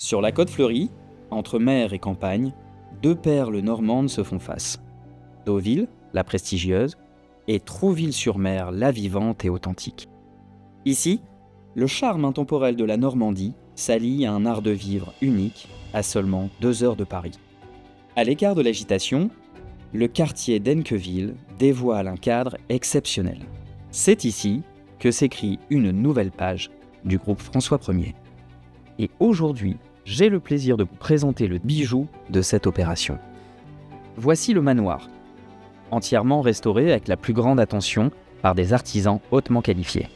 Sur la côte fleurie, entre mer et campagne, deux perles normandes se font face. Deauville, la prestigieuse, et Trouville-sur-Mer, la vivante et authentique. Ici, le charme intemporel de la Normandie s'allie à un art de vivre unique à seulement 2 heures de Paris. À l'écart de l'agitation, le quartier d'Encqueville dévoile un cadre exceptionnel. C'est ici que s'écrit une nouvelle page du groupe François Ier. Et aujourd'hui, j'ai le plaisir de vous présenter le bijou de cette opération. Voici le manoir, entièrement restauré avec la plus grande attention par des artisans hautement qualifiés.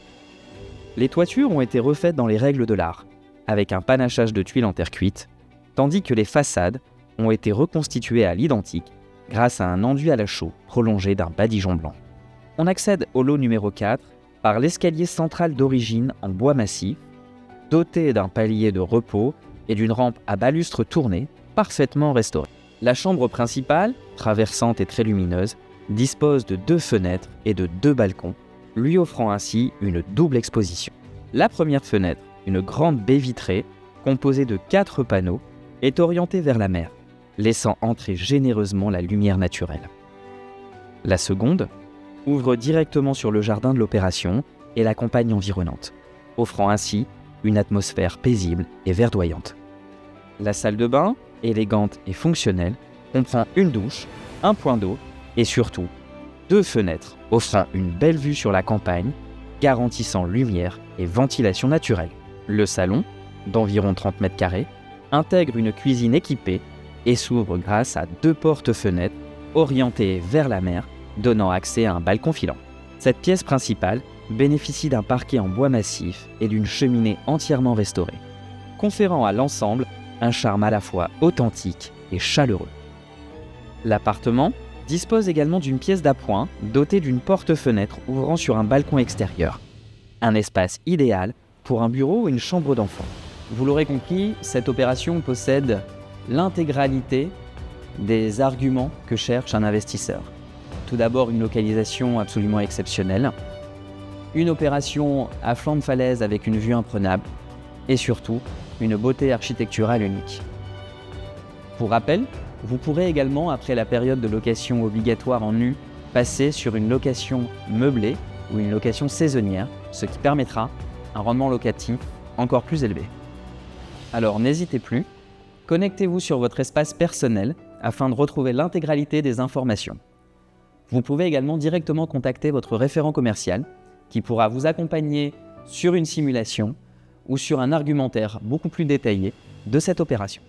Les toitures ont été refaites dans les règles de l'art, avec un panachage de tuiles en terre cuite, tandis que les façades ont été reconstituées à l'identique grâce à un enduit à la chaux prolongé d'un badigeon blanc. On accède au lot numéro 4 par l'escalier central d'origine en bois massif, doté d'un palier de repos et d'une rampe à balustre tournée parfaitement restaurée. La chambre principale, traversante et très lumineuse, dispose de 2 fenêtres et de 2 balcons, lui offrant ainsi une double exposition. La première fenêtre, une grande baie vitrée, composée de 4 panneaux, est orientée vers la mer, laissant entrer généreusement la lumière naturelle. La seconde ouvre directement sur le jardin de l'opération et la campagne environnante, offrant ainsi une atmosphère paisible et verdoyante. La salle de bain, élégante et fonctionnelle, comprend une douche, un point d'eau et surtout 2 fenêtres offrant une belle vue sur la campagne, garantissant lumière et ventilation naturelle. Le salon, d'environ 30 mètres carrés, intègre une cuisine équipée et s'ouvre grâce à 2 portes-fenêtres orientées vers la mer, donnant accès à un balcon filant. Cette pièce principale bénéficie d'un parquet en bois massif et d'une cheminée entièrement restaurée, conférant à l'ensemble un charme à la fois authentique et chaleureux. L'appartement dispose également d'une pièce d'appoint dotée d'une porte-fenêtre ouvrant sur un balcon extérieur. Un espace idéal pour un bureau ou une chambre d'enfant. Vous l'aurez compris, cette opération possède l'intégralité des arguments que cherche un investisseur. Tout d'abord, une localisation absolument exceptionnelle, une opération à flanc de falaise avec une vue imprenable et surtout une beauté architecturale unique. Pour rappel, vous pourrez également, après la période de location obligatoire en nu, passer sur une location meublée ou une location saisonnière, ce qui permettra un rendement locatif encore plus élevé. Alors n'hésitez plus, connectez-vous sur votre espace personnel afin de retrouver l'intégralité des informations. Vous pouvez également directement contacter votre référent commercial qui pourra vous accompagner sur une simulation ou sur un argumentaire beaucoup plus détaillé de cette opération.